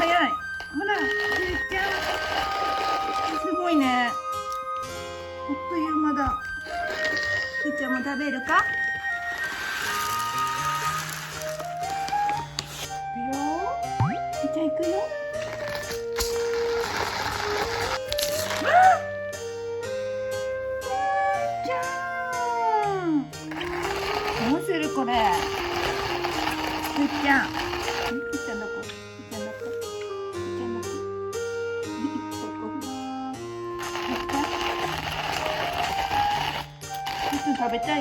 早い。ほら、ふーちゃん。すごいね。あっという間だ。ふーちゃんも食べるか？いくよ。ふーちゃん行くよ。どうするこれ。ふーちゃん。ふーちゃんどこ？ふーちゃんどこ？ふーちゃんどこ？ふーちゃん？ふーちゃん食べたい？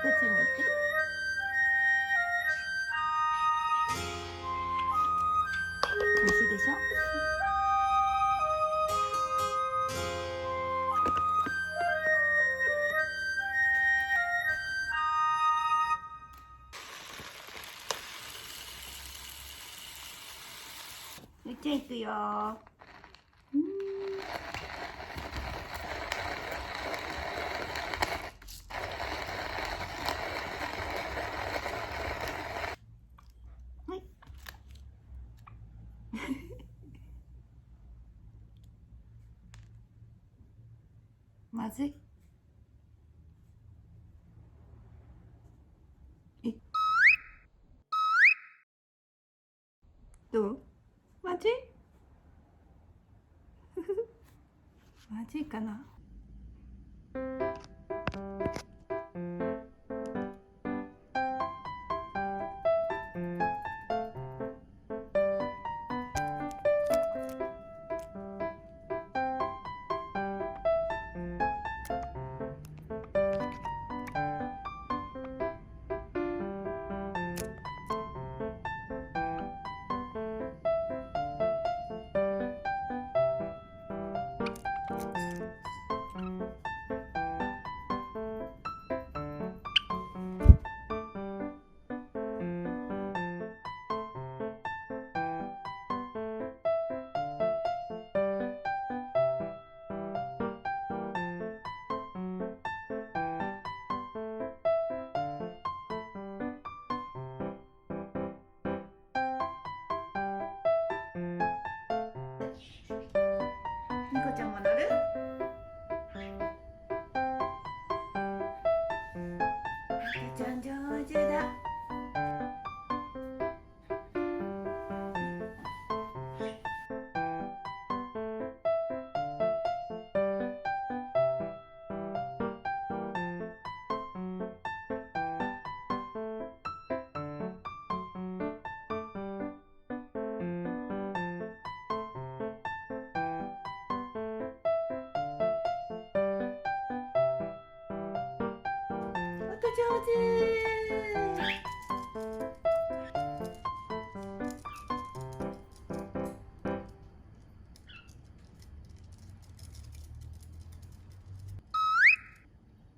こっち見て。美味しいでしょ。ゆっちゃん行くよ。まずい。どう？まずい？まずいかな。ニコちゃんも乗る？ニコちゃん上手だ。上手。